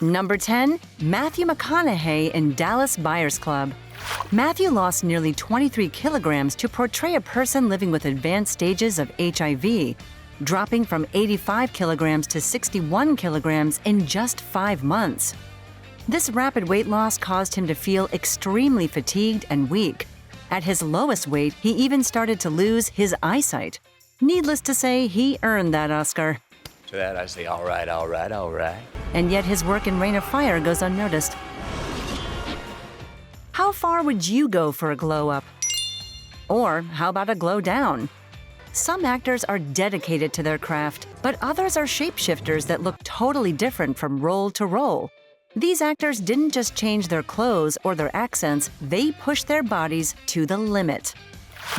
Number 10, Matthew McConaughey in Dallas Buyers Club. Matthew lost nearly 23 kilograms to portray a person living with advanced stages of HIV, dropping from 85 kilograms to 61 kilograms in just 5 months. This rapid weight loss caused him to feel extremely fatigued and weak. At his lowest weight, he even started to lose his eyesight. Needless to say, he earned that Oscar. To that I say, all right, all right, all right. And yet his work in Reign of Fire goes unnoticed. How far would you go for a glow up? Or how about a glow down? Some actors are dedicated to their craft, but others are shapeshifters that look totally different from role to role. These actors didn't just change their clothes or their accents, they pushed their bodies to the limit.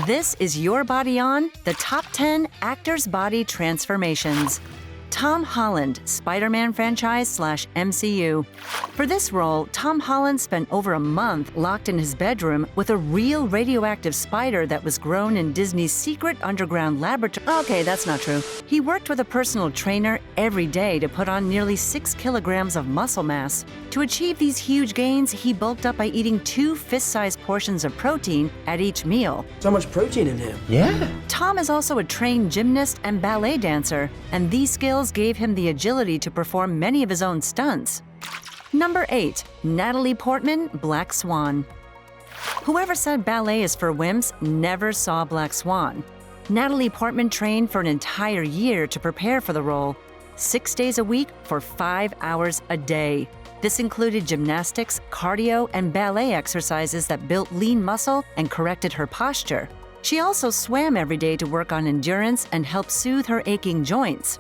This is Your Body On, the top 10 actors' body transformations. Tom Holland, Spider-Man franchise/MCU. For this role, Tom Holland spent over a month locked in his bedroom with a real radioactive spider that was grown in Disney's secret underground laboratory. Okay, that's not true. He worked with a personal trainer every day to put on nearly 6 kilograms of muscle mass. To achieve these huge gains, he bulked up by eating 2 fist-sized portions of protein at each meal. So much protein in him. Yeah. Tom is also a trained gymnast and ballet dancer, and these skills gave him the agility to perform many of his own stunts. Number 8, Natalie Portman, Black Swan. Whoever said ballet is for wimps never saw Black Swan. Natalie Portman trained for an entire year to prepare for the role, 6 days a week for 5 hours a day. This included gymnastics, cardio, and ballet exercises that built lean muscle and corrected her posture. She also swam every day to work on endurance and help soothe her aching joints.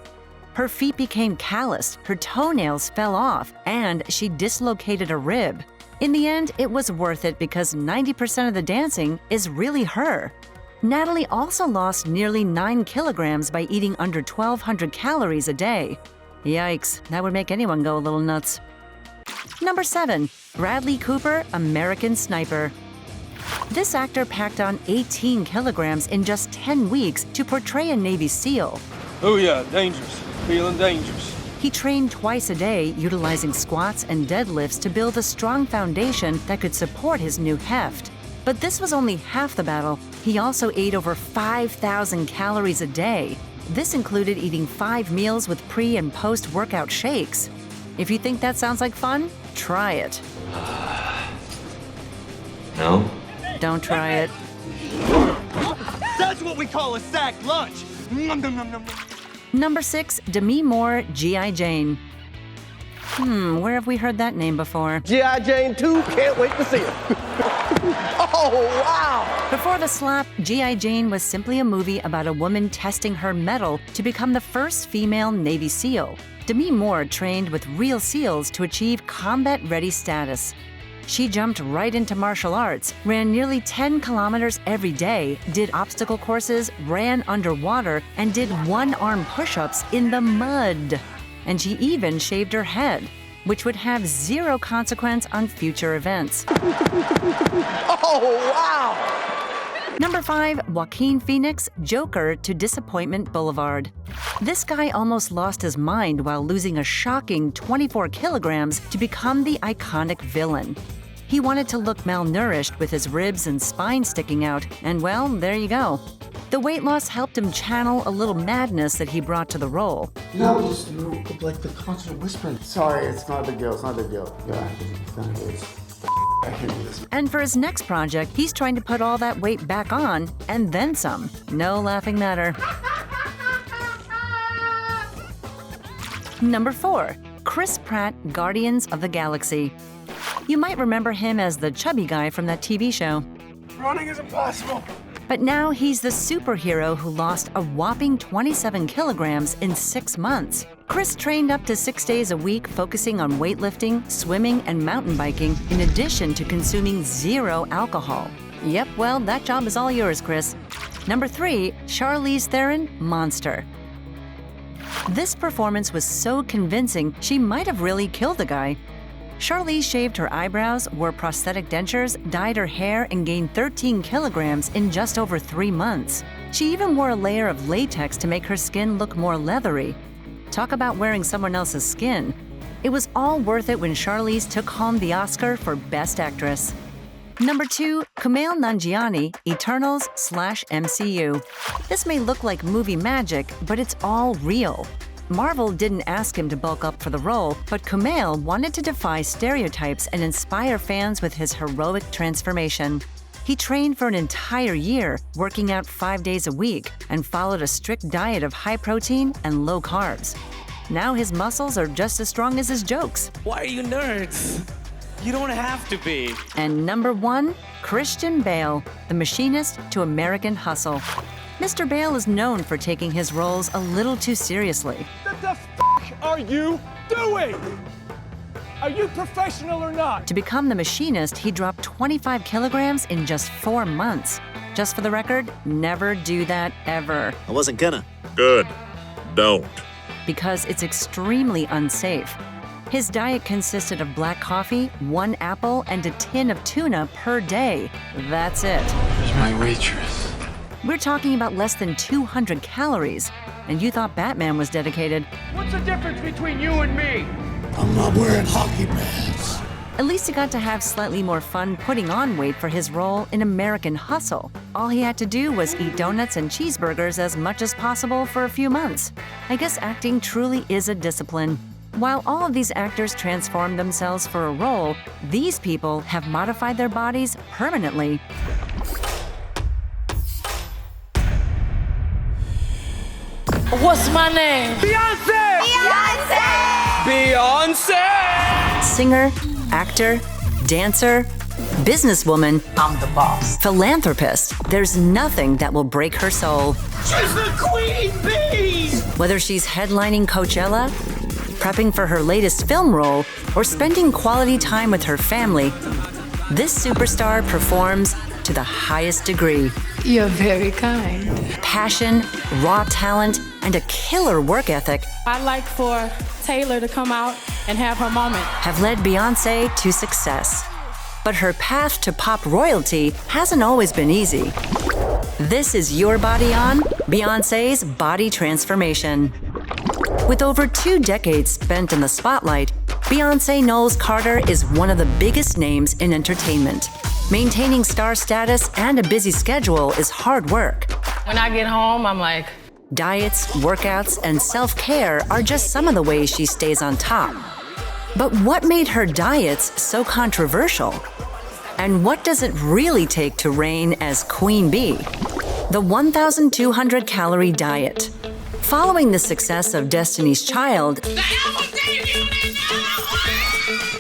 Her feet became calloused, her toenails fell off, and she dislocated a rib. In the end, it was worth it because 90% of the dancing is really her. Natalie also lost nearly 9 kilograms by eating under 1,200 calories a day. Yikes, that would make anyone go a little nuts. Number 7, Bradley Cooper, American Sniper. This actor packed on 18 kilograms in just 10 weeks to portray a Navy SEAL. Oh yeah, dangerous. Feeling dangerous. He trained twice a day, utilizing squats and deadlifts to build a strong foundation that could support his new heft. But this was only half the battle. He also ate over 5,000 calories a day. This included eating 5 meals with pre- and post-workout shakes. If you think that sounds like fun, try it. No? Don't try it. That's what we call a sack lunch. Nom, nom, nom, nom, nom. Number 6, Demi Moore, G.I. Jane. Where have we heard that name before? G.I. Jane 2, can't wait to see it. Oh, wow! Before the slap, G.I. Jane was simply a movie about a woman testing her mettle to become the first female Navy SEAL. Demi Moore trained with real SEALs to achieve combat-ready status. She jumped right into martial arts, ran nearly 10 kilometers every day, did obstacle courses, ran underwater, and did one-arm push-ups in the mud. And she even shaved her head, which would have 0 consequence on future events. Oh, wow! Number 5, Joaquin Phoenix, Joker to Disappointment Boulevard. This guy almost lost his mind while losing a shocking 24 kilograms to become the iconic villain. He wanted to look malnourished with his ribs and spine sticking out, and well, there you go. The weight loss helped him channel a little madness that he brought to the role. No, just like the constant whispering. Sorry, it's not a big deal, it's not a big deal. Yeah, it's not a big deal. I can't do this. And for his next project, he's trying to put all that weight back on, and then some. No laughing matter. Number 4, Chris Pratt, Guardians of the Galaxy. You might remember him as the chubby guy from that TV show. Running is impossible. But now he's the superhero who lost a whopping 27 kilograms in 6 months. Chris trained up to 6 days a week, focusing on weightlifting, swimming, and mountain biking, in addition to consuming 0 alcohol. Yep, well, that job is all yours, Chris. Number 3, Charlize Theron, Monster. This performance was so convincing, she might have really killed the guy. Charlize shaved her eyebrows, wore prosthetic dentures, dyed her hair, and gained 13 kilograms in just over 3 months. She even wore a layer of latex to make her skin look more leathery. Talk about wearing someone else's skin. It was all worth it when Charlize took home the Oscar for Best Actress. Number 2, Kumail Nanjiani, Eternals/MCU. This may look like movie magic, but it's all real. Marvel didn't ask him to bulk up for the role, but Kumail wanted to defy stereotypes and inspire fans with his heroic transformation. He trained for an entire year, working out 5 days a week, and followed a strict diet of high protein and low carbs. Now his muscles are just as strong as his jokes. Why are you nerds? You don't have to be. And number 1, Christian Bale, the machinist to American Hustle. Mr. Bale is known for taking his roles a little too seriously. What the f*** are you doing? Are you professional or not? To become the machinist, he dropped 25 kilograms in just 4 months. Just for the record, never do that ever. I wasn't gonna. Good. Don't. Because it's extremely unsafe. His diet consisted of black coffee, 1 apple, and a tin of tuna per day. That's it. Where's my waitress? We're talking about less than 200 calories. And you thought Batman was dedicated. What's the difference between you and me? I'm not wearing hockey pads. At least he got to have slightly more fun putting on weight for his role in American Hustle. All he had to do was eat donuts and cheeseburgers as much as possible for a few months. I guess acting truly is a discipline. While all of these actors transformed themselves for a role, these people have modified their bodies permanently. What's my name? Beyonce! Beyonce! Singer, actor, dancer, businesswoman, I'm the boss. philanthropist. There's nothing that will break her soul. She's the queen bee! Whether she's headlining Coachella, prepping for her latest film role, or spending quality time with her family, this superstar performs to the highest degree. You're very kind. Passion, raw talent, and a killer work ethic I'd like for Taylor to come out and have her moment. have led Beyonce to success. But her path to pop royalty hasn't always been easy. This is Your Body On, Beyonce's body transformation. With over 2 decades spent in the spotlight, Beyonce Knowles Carter is one of the biggest names in entertainment. Maintaining star status and a busy schedule is hard work. When I get home, I'm like, Diets, workouts, and self-care are just some of the ways she stays on top. But what made her diets so controversial? And what does it really take to reign as Queen Bee? The 1,200 calorie diet. Following the success of Destiny's Child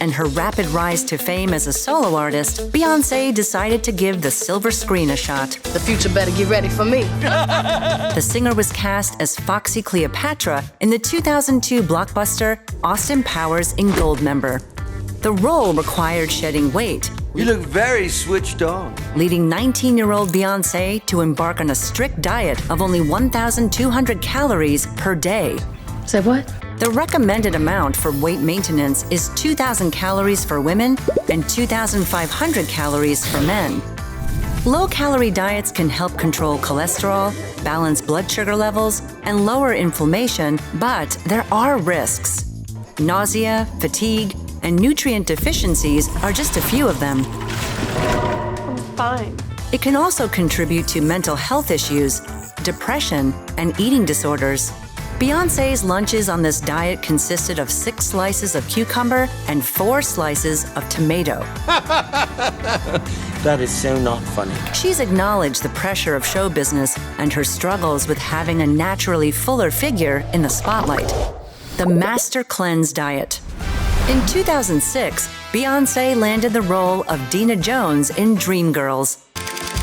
and her rapid rise to fame as a solo artist, Beyonce decided to give the silver screen a shot. the future better get ready for me. The singer was cast as Foxy Cleopatra in the 2002 blockbuster Austin Powers in Goldmember. The role required shedding weight, You look very switched on. leading 19-year-old Beyonce to embark on a strict diet of only 1,200 calories per day. Say what? The recommended amount for weight maintenance is 2,000 calories for women and 2,500 calories for men. Low-calorie diets can help control cholesterol, balance blood sugar levels, and lower inflammation, but there are risks. Nausea, fatigue, and nutrient deficiencies are just a few of them. I'm fine. It can also contribute to mental health issues, depression, and eating disorders. Beyonce's lunches on this diet consisted of 6 slices of cucumber and 4 slices of tomato. That is so not funny. She's acknowledged the pressure of show business and her struggles with having a naturally fuller figure in the spotlight. The Master Cleanse Diet. In 2006, Beyonce landed the role of Dina Jones in Dreamgirls,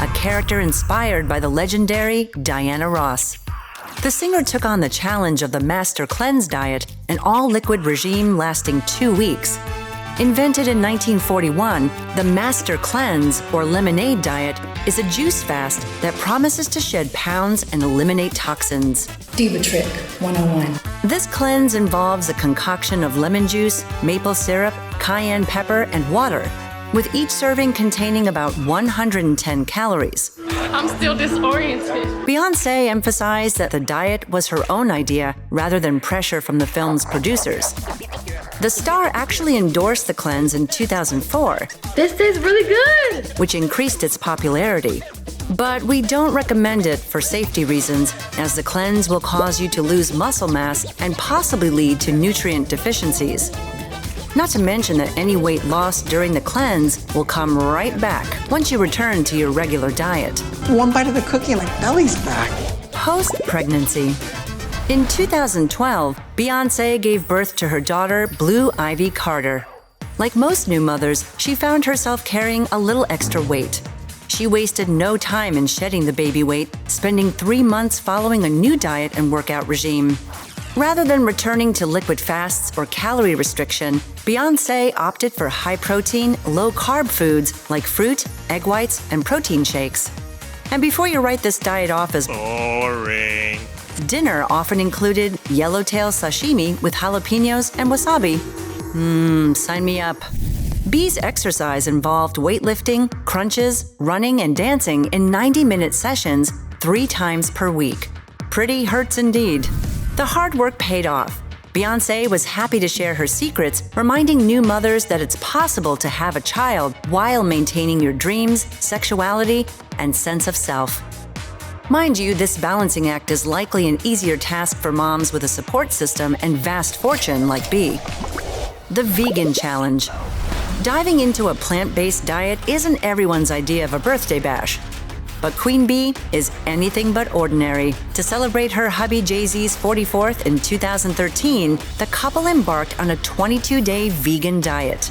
a character inspired by the legendary Diana Ross. The singer took on the challenge of the Master Cleanse Diet, an all-liquid regime lasting 2 weeks. Invented in 1941, the Master Cleanse, or Lemonade Diet, is a juice fast that promises to shed pounds and eliminate toxins. Diva Trick 101. This cleanse involves a concoction of lemon juice, maple syrup, cayenne pepper, and water, with each serving containing about 110 calories. I'm still disoriented. Beyonce emphasized that the diet was her own idea rather than pressure from the film's producers. The star actually endorsed the cleanse in 2004, This tastes really good. which increased its popularity. But we don't recommend it for safety reasons, as the cleanse will cause you to lose muscle mass and possibly lead to nutrient deficiencies. Not to mention that any weight lost during the cleanse will come right back once you return to your regular diet. One bite of the cookie and my belly's back. Post-pregnancy. In 2012, Beyonce gave birth to her daughter, Blue Ivy Carter. Like most new mothers, she found herself carrying a little extra weight. She wasted no time in shedding the baby weight, spending 3 months following a new diet and workout regime. Rather than returning to liquid fasts or calorie restriction, Beyonce opted for high-protein, low-carb foods like fruit, egg whites, and protein shakes. And before you write this diet off as Boring. dinner often included yellowtail sashimi with jalapenos and wasabi. Sign me up. B's exercise involved weightlifting, crunches, running, and dancing in 90-minute sessions 3 times per week. Pretty hurts indeed. The hard work paid off. Beyonce was happy to share her secrets, reminding new mothers that it's possible to have a child while maintaining your dreams, sexuality, and sense of self. Mind you, this balancing act is likely an easier task for moms with a support system and vast fortune like B. The Vegan Challenge. Diving into a plant-based diet isn't everyone's idea of a birthday bash. But Queen Bee is anything but ordinary. To celebrate her hubby Jay-Z's 44th in 2013, the couple embarked on a 22-day vegan diet.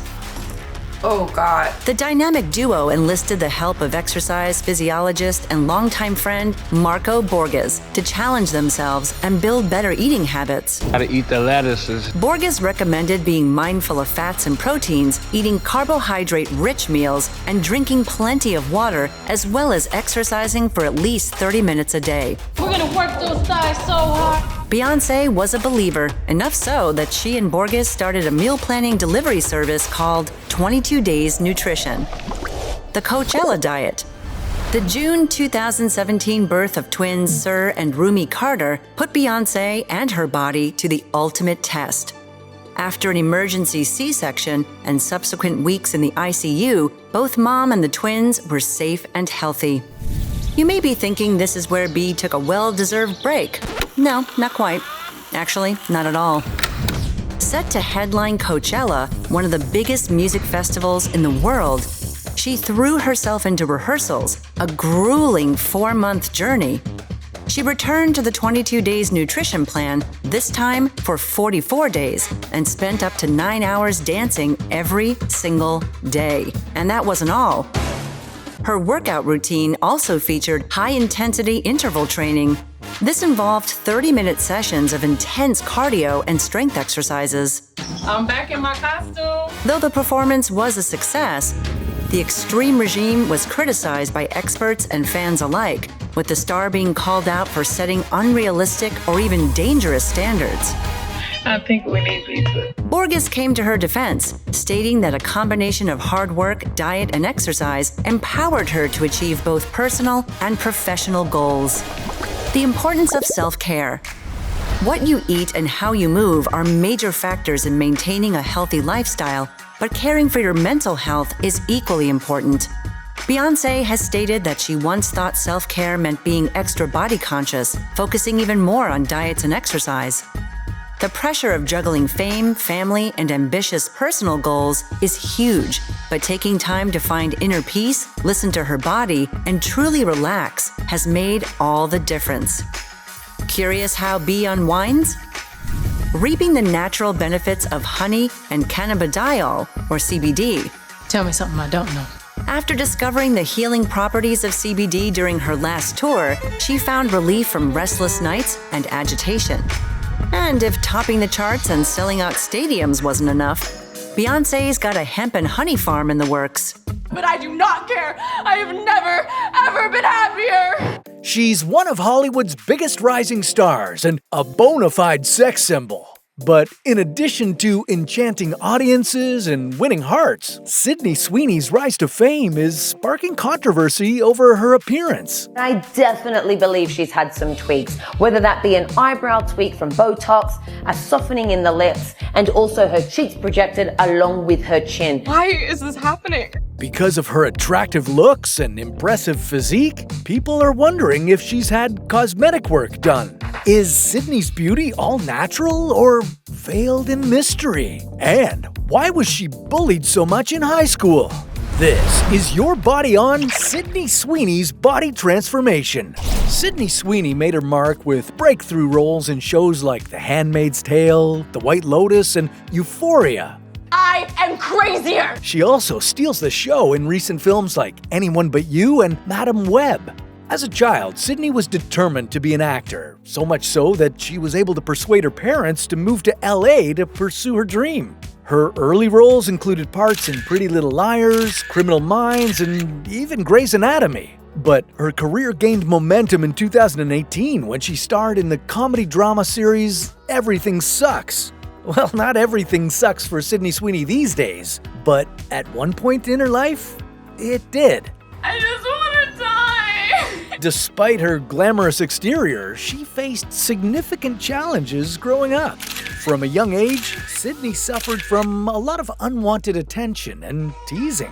Oh, God. The dynamic duo enlisted the help of exercise physiologist and longtime friend Marco Borges to challenge themselves and build better eating habits. How to eat the lettuces. Borges recommended being mindful of fats and proteins, eating carbohydrate-rich meals, and drinking plenty of water, as well as exercising for at least 30 minutes a day. We're gonna work those thighs so hard. Beyonce was a believer, enough so that she and Borges started a meal planning delivery service called 22 Days Nutrition. The Coachella Diet. The June 2017 birth of twins Sir and Rumi Carter put Beyonce and her body to the ultimate test. After an emergency C-section and subsequent weeks in the ICU, both mom and the twins were safe and healthy. You may be thinking this is where B took a well-deserved break. No, not quite. Actually, not at all. Set to headline Coachella, one of the biggest music festivals in the world, she threw herself into rehearsals, a grueling 4-month journey. She returned to the 22 Days Nutrition Plan, this time for 44 days, and spent up to 9 hours dancing every single day. And that wasn't all. Her workout routine also featured high-intensity interval training. This involved 30-minute sessions of intense cardio and strength exercises. I'm back in my costume. Though the performance was a success, the extreme regime was criticized by experts and fans alike, with the star being called out for setting unrealistic or even dangerous standards. I think we need pizza. Borges came to her defense, stating that a combination of hard work, diet, and exercise empowered her to achieve both personal and professional goals. The importance of self-care. What you eat and how you move are major factors in maintaining a healthy lifestyle, but caring for your mental health is equally important. Beyonce has stated that she once thought self-care meant being extra body conscious, focusing even more on diets and exercise. The pressure of juggling fame, family, and ambitious personal goals is huge, but taking time to find inner peace, listen to her body, and truly relax has made all the difference. Curious how B unwinds? Reaping the natural benefits of honey and cannabidiol, or CBD. Tell me something I don't know. After discovering the healing properties of CBD during her last tour, she found relief from restless nights and agitation. And if topping the charts and selling out stadiums wasn't enough, Beyonce's got a hemp and honey farm in the works. But I do not care. I have never, ever been happier. She's one of Hollywood's biggest rising stars and a bona fide sex symbol. But in addition to enchanting audiences and winning hearts, Sydney Sweeney's rise to fame is sparking controversy over her appearance. I definitely believe she's had some tweaks, whether that be an eyebrow tweak from Botox, a softening in the lips, and also her cheeks projected along with her chin. Why is this happening? Because of her attractive looks and impressive physique, people are wondering if she's had cosmetic work done. Is Sydney's beauty all natural or veiled in mystery? And why was she bullied so much in high school? This is Your Body On Sydney Sweeney's Body Transformation. Sydney Sweeney made her mark with breakthrough roles in shows like The Handmaid's Tale, The White Lotus, and Euphoria. I am crazier! She also steals the show in recent films like Anyone But You and Madam Web. As a child, Sydney was determined to be an actor, so much so that she was able to persuade her parents to move to LA to pursue her dream. Her early roles included parts in Pretty Little Liars, Criminal Minds, and even Grey's Anatomy. But her career gained momentum in 2018 when she starred in the comedy drama series Everything Sucks. Well, not everything sucks for Sydney Sweeney these days, but at one point in her life, it did. I just want to die! Despite her glamorous exterior, she faced significant challenges growing up. From a young age, Sydney suffered from a lot of unwanted attention and teasing.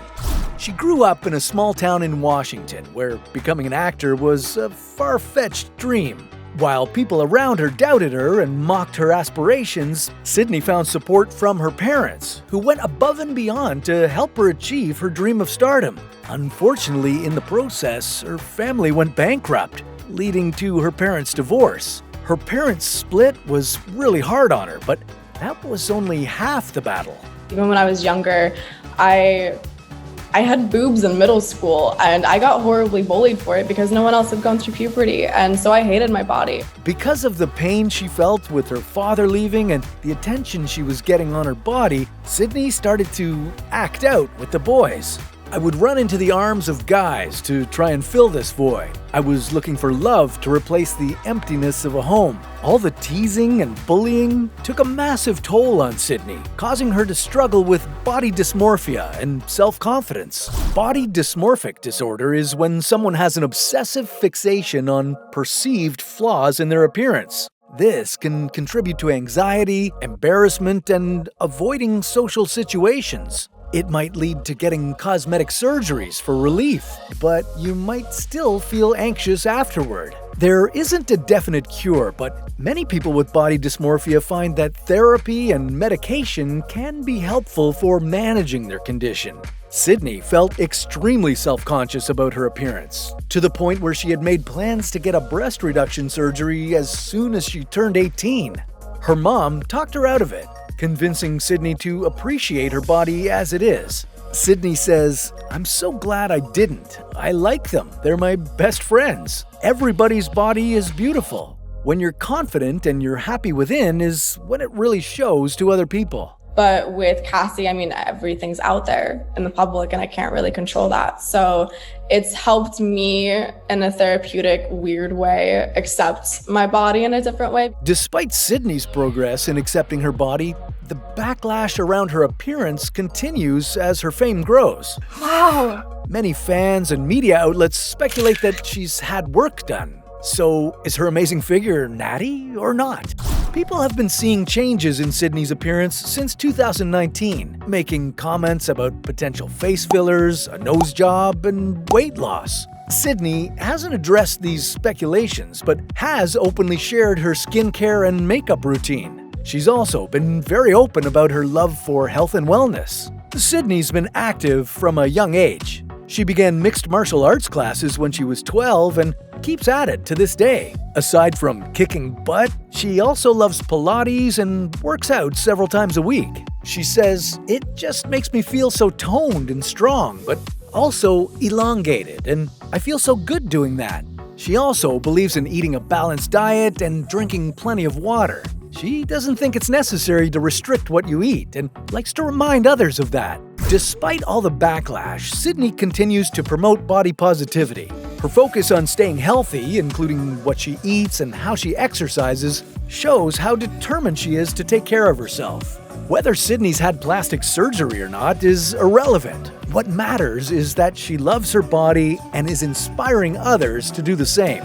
She grew up in a small town in Washington where becoming an actor was a far-fetched dream. While people around her doubted her and mocked her aspirations, Sydney found support from her parents, who went above and beyond to help her achieve her dream of stardom. Unfortunately, in the process, her family went bankrupt, leading to her parents' divorce. Her parents' split was really hard on her, but that was only half the battle. Even when I was younger, I had boobs in middle school, and I got horribly bullied for it because no one else had gone through puberty, and so I hated my body. Because of the pain she felt with her father leaving and the attention she was getting on her body, Sydney started to act out with the boys. I would run into the arms of guys to try and fill this void. I was looking for love to replace the emptiness of a home. All the teasing and bullying took a massive toll on Sydney, causing her to struggle with body dysmorphia and self-confidence. Body dysmorphic disorder is when someone has an obsessive fixation on perceived flaws in their appearance. This can contribute to anxiety, embarrassment, and avoiding social situations. It might lead to getting cosmetic surgeries for relief, but you might still feel anxious afterward. There isn't a definite cure, but many people with body dysmorphia find that therapy and medication can be helpful for managing their condition. Sydney felt extremely self-conscious about her appearance, to the point where she had made plans to get a breast reduction surgery as soon as she turned 18. Her mom talked her out of it, convincing Sydney to appreciate her body as it is. Sydney says, "I'm so glad I didn't. I like them. They're my best friends. Everybody's body is beautiful. When you're confident and you're happy within is when it really shows to other people." But with Cassie, I mean, everything's out there in the public and I can't really control that. So it's helped me in a therapeutic, weird way accept my body in a different way. Despite Sydney's progress in accepting her body, the backlash around her appearance continues as her fame grows. Wow! Many fans and media outlets speculate that she's had work done. So, is her amazing figure natty or not? People have been seeing changes in Sydney's appearance since 2019, making comments about potential face fillers, a nose job, and weight loss. Sydney hasn't addressed these speculations, but has openly shared her skincare and makeup routine. She's also been very open about her love for health and wellness. Sydney's been active from a young age. She began mixed martial arts classes when she was 12 and keeps at it to this day. Aside from kicking butt, she also loves Pilates and works out several times a week. She says, "It just makes me feel so toned and strong, but also elongated, and I feel so good doing that." She also believes in eating a balanced diet and drinking plenty of water. She doesn't think it's necessary to restrict what you eat and likes to remind others of that. Despite all the backlash, Sydney continues to promote body positivity. Her focus on staying healthy, including what she eats and how she exercises, shows how determined she is to take care of herself. Whether Sydney's had plastic surgery or not is irrelevant. What matters is that she loves her body and is inspiring others to do the same.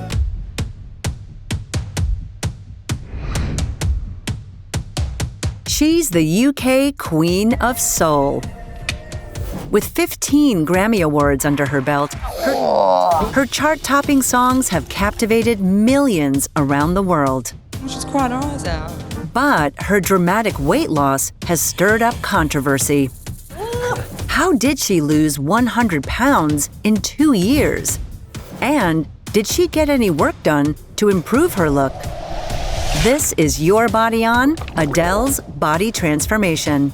She's the UK Queen of Soul. With 15 Grammy Awards under her belt, her chart-topping songs have captivated millions around the world. She's crying her eyes out. But her dramatic weight loss has stirred up controversy. How did she lose 100 pounds in 2 years? And did she get any work done to improve her look? This is Your Body On, Adele's Body Transformation.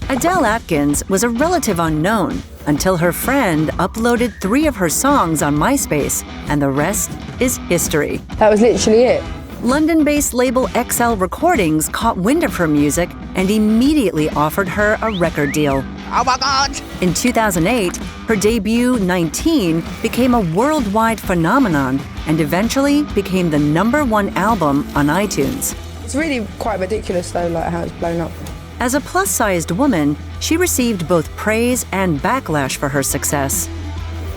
Adele Atkins was a relative unknown until her friend uploaded 3 of her songs on MySpace, and the rest is history. That was literally it. London-based label XL Recordings caught wind of her music and immediately offered her a record deal. Oh my God! In 2008, her debut, 19, became a worldwide phenomenon and eventually became the #1 album on iTunes. It's really quite ridiculous though, like how it's blown up. As a plus-sized woman, she received both praise and backlash for her success.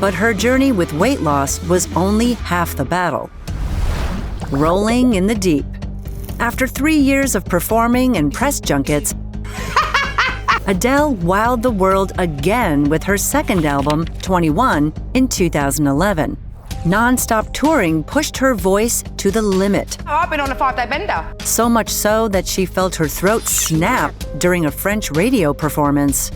But her journey with weight loss was only half the battle. Rolling in the deep. After 3 years of performing and press junkets, Adele wowed the world again with her second album, 21, in 2011. Non-stop touring pushed her voice to the limit. I've been on a 5-day bender. So much so that she felt her throat snap during a French radio performance.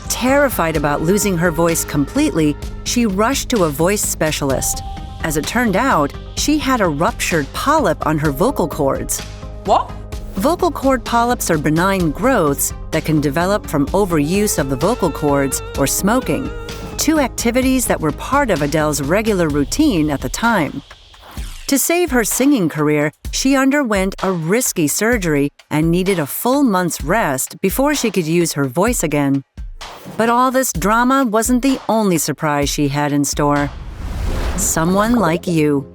Terrified about losing her voice completely, she rushed to a voice specialist. As it turned out, she had a ruptured polyp on her vocal cords. What? Vocal cord polyps are benign growths that can develop from overuse of the vocal cords or smoking, 2 activities that were part of Adele's regular routine at the time. To save her singing career, she underwent a risky surgery and needed a full month's rest before she could use her voice again. But all this drama wasn't the only surprise she had in store. Someone like you.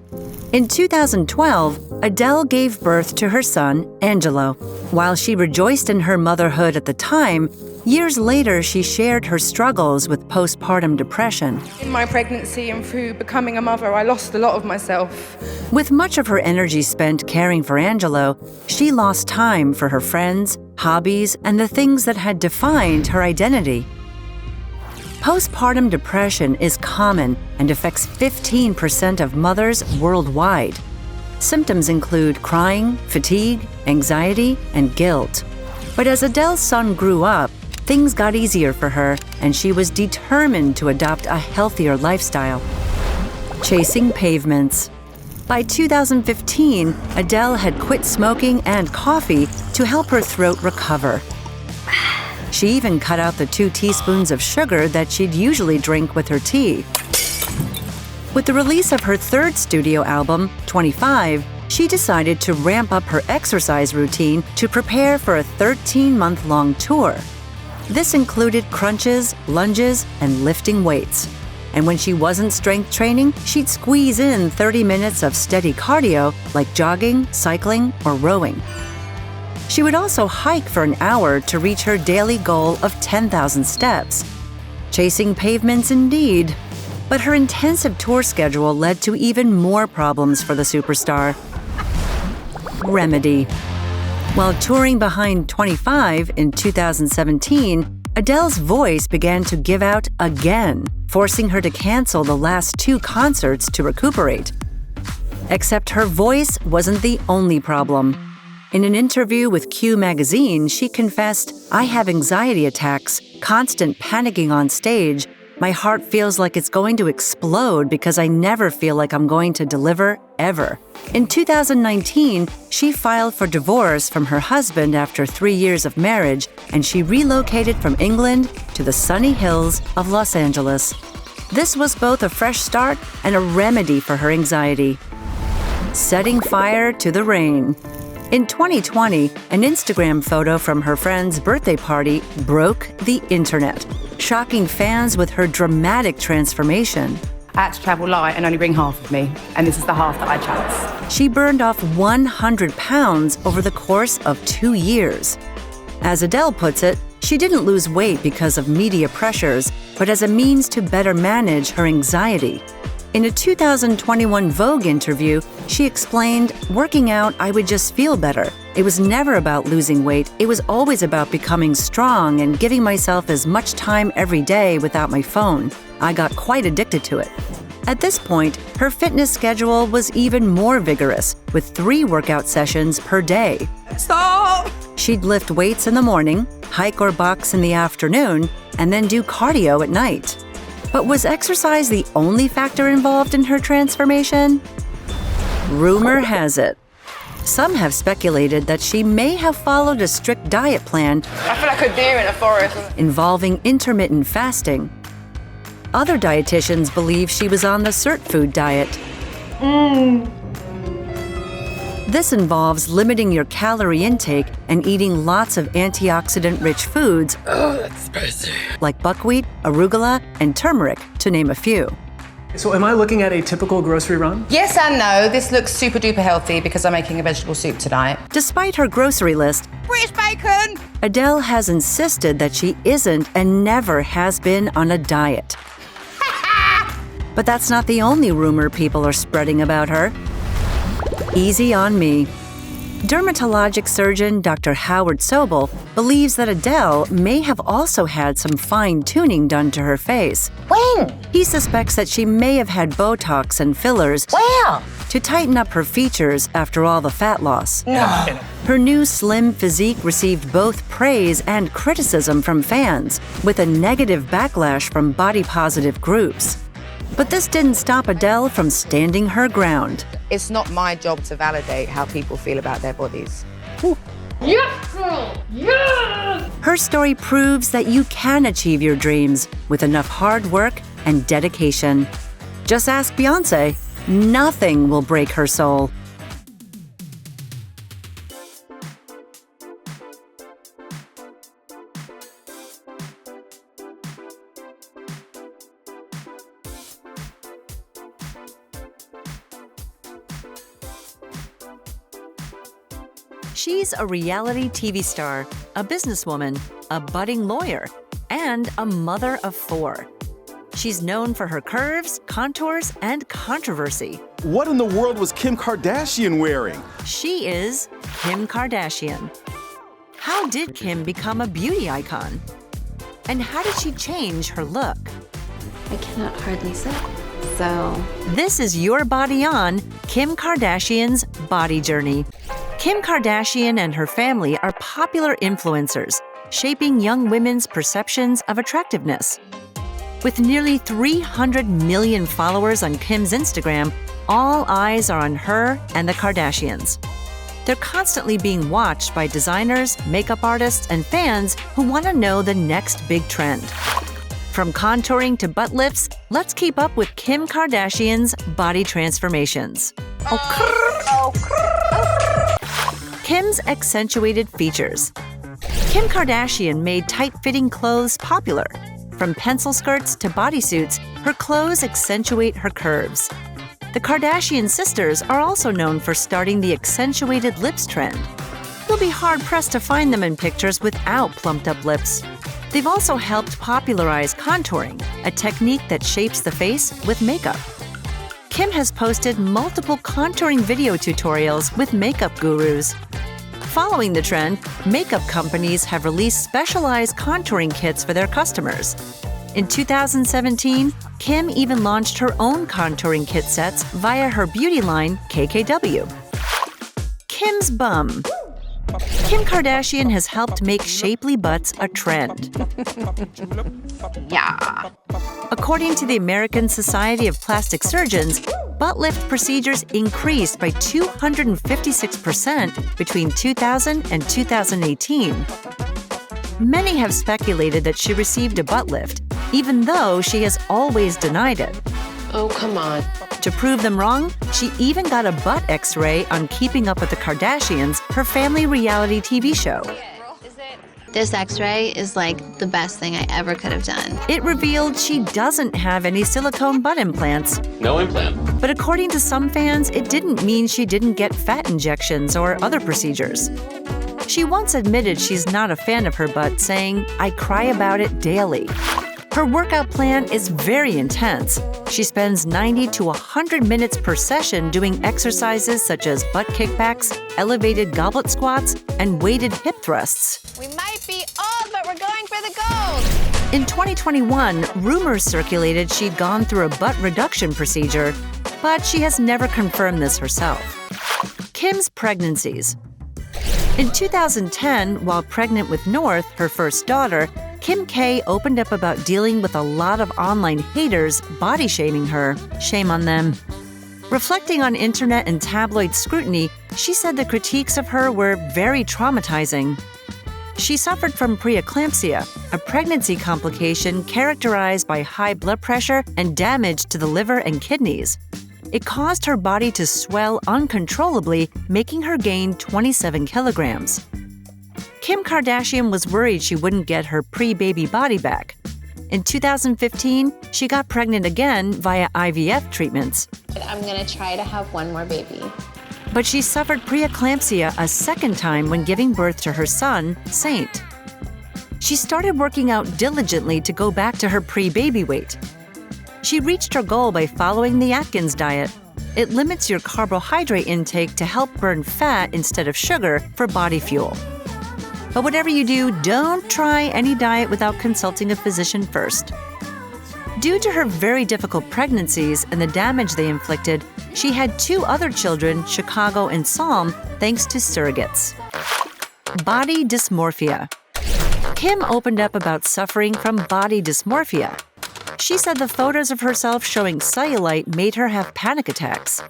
In 2012, Adele gave birth to her son, Angelo. While she rejoiced in her motherhood at the time, years later she shared her struggles with postpartum depression. In my pregnancy and through becoming a mother, I lost a lot of myself. With much of her energy spent caring for Angelo, she lost time for her friends, hobbies, and the things that had defined her identity. Postpartum depression is common and affects 15% of mothers worldwide. Symptoms include crying, fatigue, anxiety, and guilt. But as Adele's son grew up, things got easier for her, and she was determined to adopt a healthier lifestyle. Chasing pavements. By 2015, Adele had quit smoking and coffee to help her throat recover. She even cut out the 2 teaspoons of sugar that she'd usually drink with her tea. With the release of her 3rd studio album, 25, she decided to ramp up her exercise routine to prepare for a 13-month-long tour. This included crunches, lunges, and lifting weights. And when she wasn't strength training, she'd squeeze in 30 minutes of steady cardio like jogging, cycling, or rowing. She would also hike for an hour to reach her daily goal of 10,000 steps. Chasing pavements indeed. But her intensive tour schedule led to even more problems for the superstar. Remedy. While touring behind 25 in 2017, Adele's voice began to give out again, forcing her to cancel the last 2 concerts to recuperate. Except her voice wasn't the only problem. In an interview with Q magazine, she confessed, "I have anxiety attacks, constant panicking on stage. My heart feels like it's going to explode because I never feel like I'm going to deliver, ever." In 2019, she filed for divorce from her husband after 3 years of marriage, and she relocated from England to the sunny hills of Los Angeles. This was both a fresh start and a remedy for her anxiety. Setting fire to the rain. In 2020, an Instagram photo from her friend's birthday party broke the internet, shocking fans with her dramatic transformation. I had to travel light and only bring half of me. And this is the half that I chose. She burned off 100 pounds over the course of 2 years. As Adele puts it, she didn't lose weight because of media pressures, but as a means to better manage her anxiety. In a 2021 Vogue interview, she explained, "Working out, I would just feel better. It was never about losing weight. It was always about becoming strong and giving myself as much time every day without my phone. I got quite addicted to it." At this point, her fitness schedule was even more vigorous, with 3 workout sessions per day. Stop! She'd lift weights in the morning, hike or box in the afternoon, and then do cardio at night. But was exercise the only factor involved in her transformation? Rumor has it. Some have speculated that she may have followed a strict diet plan I feel like a deer in a forest. involving intermittent fasting. Other dietitians believe she was on the cert food diet. This involves limiting your calorie intake and eating lots of antioxidant-rich foods like buckwheat, arugula, and turmeric, to name a few. So am I looking at a typical grocery run? Yes and no. This looks super duper healthy because I'm making a vegetable soup tonight. Despite her grocery list, British bacon! Adele has insisted that she isn't and never has been on a diet. But that's not the only rumor people are spreading about her. Easy on me. Dermatologic surgeon Dr. Howard Sobel believes that Adele may have also had some fine-tuning done to her face. When? He suspects that she may have had Botox and fillers Where? to tighten up her features after all the fat loss. No. Her new slim physique received both praise and criticism from fans, with a negative backlash from body-positive groups. But this didn't stop Adele from standing her ground. It's not my job to validate how people feel about their bodies. Yes, girl! Yes! Her story proves that you can achieve your dreams with enough hard work and dedication. Just ask Beyonce. Nothing will break her soul. She's a reality TV star, a businesswoman, a budding lawyer, and a mother of 4. She's known for her curves, contours, and controversy. What in the world was Kim Kardashian wearing? She is Kim Kardashian. How did Kim become a beauty icon? And how did she change her look? I cannot hardly sit, so... This is Your Body On, Kim Kardashian's body journey. Kim Kardashian and her family are popular influencers, shaping young women's perceptions of attractiveness. With nearly 300 million followers on Kim's Instagram, all eyes are on her and the Kardashians. They're constantly being watched by designers, makeup artists, and fans who want to know the next big trend. From contouring to butt lifts, let's keep up with Kim Kardashian's body transformations. Kim's accentuated features. Kim Kardashian made tight-fitting clothes popular. From pencil skirts to bodysuits, her clothes accentuate her curves. The Kardashian sisters are also known for starting the accentuated lips trend. You'll be hard-pressed to find them in pictures without plumped-up lips. They've also helped popularize contouring, a technique that shapes the face with makeup. Kim has posted multiple contouring video tutorials with makeup gurus. Following the trend, makeup companies have released specialized contouring kits for their customers. In 2017, Kim even launched her own contouring kit sets via her beauty line, KKW. Kim's bum. Kim Kardashian has helped make shapely butts a trend. Yeah. According to the American Society of Plastic Surgeons, butt lift procedures increased by 256% between 2000 and 2018. Many have speculated that she received a butt lift, even though she has always denied it. Oh, come on. To prove them wrong, she even got a butt X-ray on Keeping Up with the Kardashians, her family reality TV show. This x-ray is like the best thing I ever could have done. It revealed she doesn't have any silicone butt implants. No implant. But according to some fans, it didn't mean she didn't get fat injections or other procedures. She once admitted she's not a fan of her butt, saying, "I cry about it daily." Her workout plan is very intense. She spends 90 to 100 minutes per session doing exercises such as butt kickbacks, elevated goblet squats, and weighted hip thrusts. We might be old, but we're going for the gold. In 2021, rumors circulated she'd gone through a butt reduction procedure, but she has never confirmed this herself. Kim's pregnancies. In 2010, while pregnant with North, her first daughter, Kim K opened up about dealing with a lot of online haters body shaming her. Shame on them. Reflecting on internet and tabloid scrutiny, she said the critiques of her were very traumatizing. She suffered from preeclampsia, a pregnancy complication characterized by high blood pressure and damage to the liver and kidneys. It caused her body to swell uncontrollably, making her gain 27 kilograms. Kim Kardashian was worried she wouldn't get her pre-baby body back. In 2015, she got pregnant again via IVF treatments. I'm gonna try to have one more baby. But she suffered preeclampsia a second time when giving birth to her son, Saint. She started working out diligently to go back to her pre-baby weight. She reached her goal by following the Atkins diet. It limits your carbohydrate intake to help burn fat instead of sugar for body fuel. But whatever you do, don't try any diet without consulting a physician first. Due to her very difficult pregnancies and the damage they inflicted, she had 2 other children, Chicago and Psalm, thanks to surrogates. Body dysmorphia. Kim opened up about suffering from body dysmorphia. She said the photos of herself showing cellulite made her have panic attacks.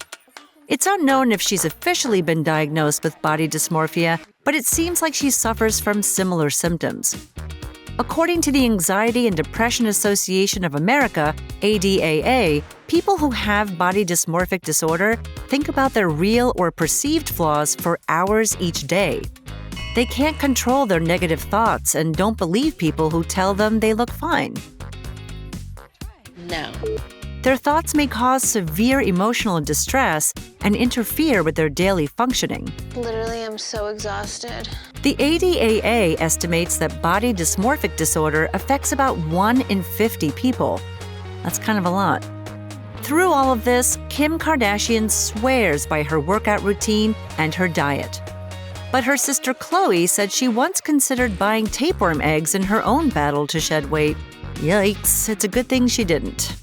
It's unknown if she's officially been diagnosed with body dysmorphia, but it seems like she suffers from similar symptoms. According to the Anxiety and Depression Association of America, ADAA, people who have body dysmorphic disorder think about their real or perceived flaws for hours each day. They can't control their negative thoughts and don't believe people who tell them they look fine. No. Their thoughts may cause severe emotional distress and interfere with their daily functioning. Literally, I'm so exhausted. The ADAA estimates that body dysmorphic disorder affects about 1 in 50 people. That's kind of a lot. Through all of this, Kim Kardashian swears by her workout routine and her diet. But her sister Khloe said she once considered buying tapeworm eggs in her own battle to shed weight. Yikes, it's a good thing she didn't.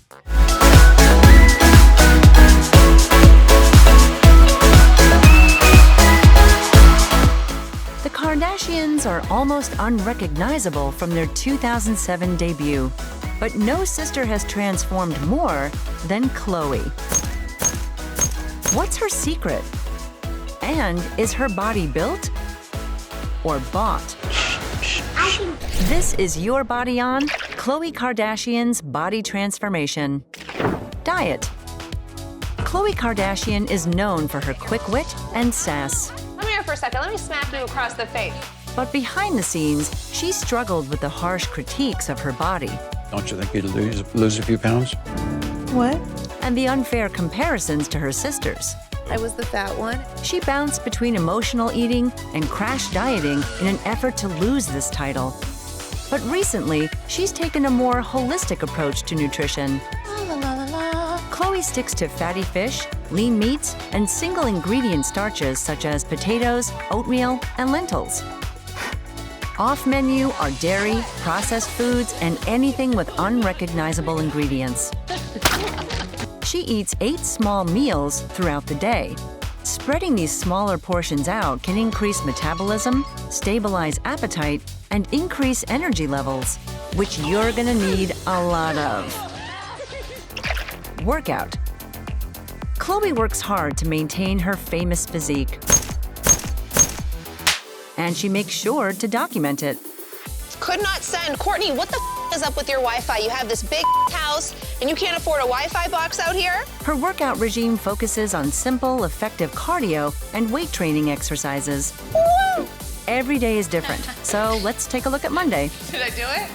The Kardashians are almost unrecognizable from their 2007 debut, but no sister has transformed more than Khloe. What's her secret? And is her body built or bought? This is Your Body On, Khloe Kardashian's body transformation. Diet. Khloe Kardashian is known for her quick wit and sass. Come here for a second. Let me smack you across the face. But behind the scenes, she struggled with the harsh critiques of her body. Don't you think you'd lose a few pounds? What? And the unfair comparisons to her sisters. I was the fat one. She bounced between emotional eating and crash dieting in an effort to lose this title. But recently, she's taken a more holistic approach to nutrition. Khloe sticks to fatty fish, lean meats, and single-ingredient starches such as potatoes, oatmeal, and lentils. Off-menu are dairy, processed foods, and anything with unrecognizable ingredients. She eats 8 small meals throughout the day. Spreading these smaller portions out can increase metabolism, stabilize appetite, and increase energy levels, which you're gonna need a lot of. Workout. Khloe works hard to maintain her famous physique. And she makes sure to document it. Could not send. Courtney, what the is up with your Wi-Fi? You have this big house and you can't afford a Wi-Fi box out here? Her workout regime focuses on simple, effective cardio and weight training exercises. Woo! Every day is different, so let's take a look at Monday. Did I do it?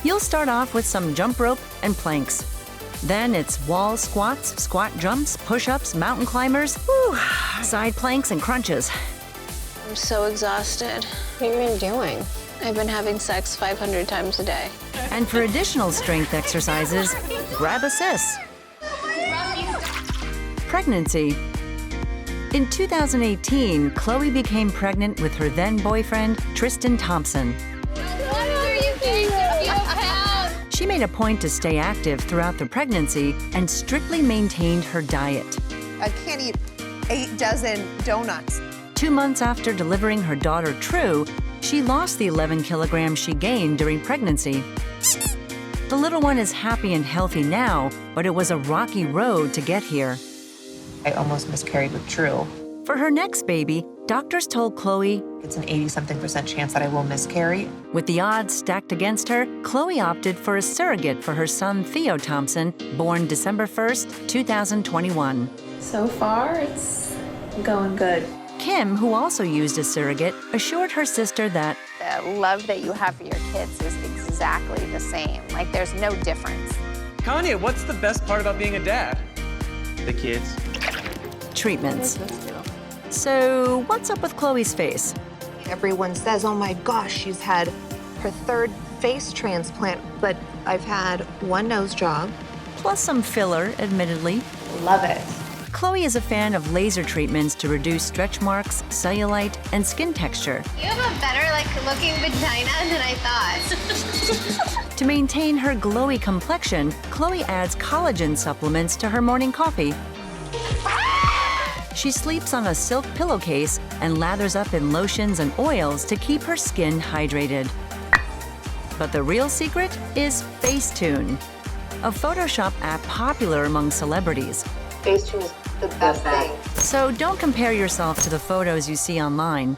You'll start off with some jump rope and planks. Then it's wall squats, squat jumps, push-ups, mountain climbers, side planks, and crunches. I'm so exhausted. What have you been doing? I've been having sex 500 times a day. And for additional strength exercises, grab a sis. Pregnancy. In 2018, Khloe became pregnant with her then boyfriend, Tristan Thompson. She made a point to stay active throughout the pregnancy and strictly maintained her diet. I can't eat 8 dozen donuts. 2 months after delivering her daughter, True, she lost the 11 kilograms she gained during pregnancy. The little one is happy and healthy now, but it was a rocky road to get here. I almost miscarried with True. For her next baby, doctors told Khloe it's an 80-something% chance that I will miscarry. With the odds stacked against her, Khloe opted for a surrogate for her son, Theo Thompson, born December 1st, 2021. So far, it's going good. Kim, who also used a surrogate, assured her sister that the love that you have for your kids is exactly the same. Like, there's no difference. Kanye, what's the best part about being a dad? The kids. Treatments. So, what's up with Khloe's face? Everyone says, oh my gosh, she's had her 3rd face transplant, but I've had 1 nose job. Plus some filler, admittedly. Love it. Khloe is a fan of laser treatments to reduce stretch marks, cellulite, and skin texture. You have a better, looking vagina than I thought. To maintain her glowy complexion, Khloe adds collagen supplements to her morning coffee. She sleeps on a silk pillowcase and lathers up in lotions and oils to keep her skin hydrated. But the real secret is Facetune, a Photoshop app popular among celebrities. Facetune is the best thing. So don't compare yourself to the photos you see online.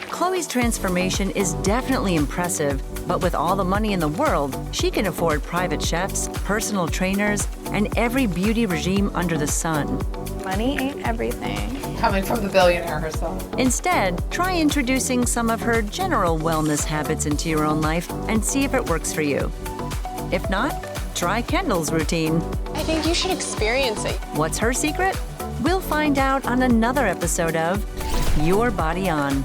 Khloe's transformation is definitely impressive, but with all the money in the world, she can afford private chefs, personal trainers, and every beauty regime under the sun. Money ain't everything. Coming from the billionaire herself. Instead, try introducing some of her general wellness habits into your own life and see if it works for you. If not, try Kendall's routine. I think you should experience it. What's her secret? We'll find out on another episode of Your Body On.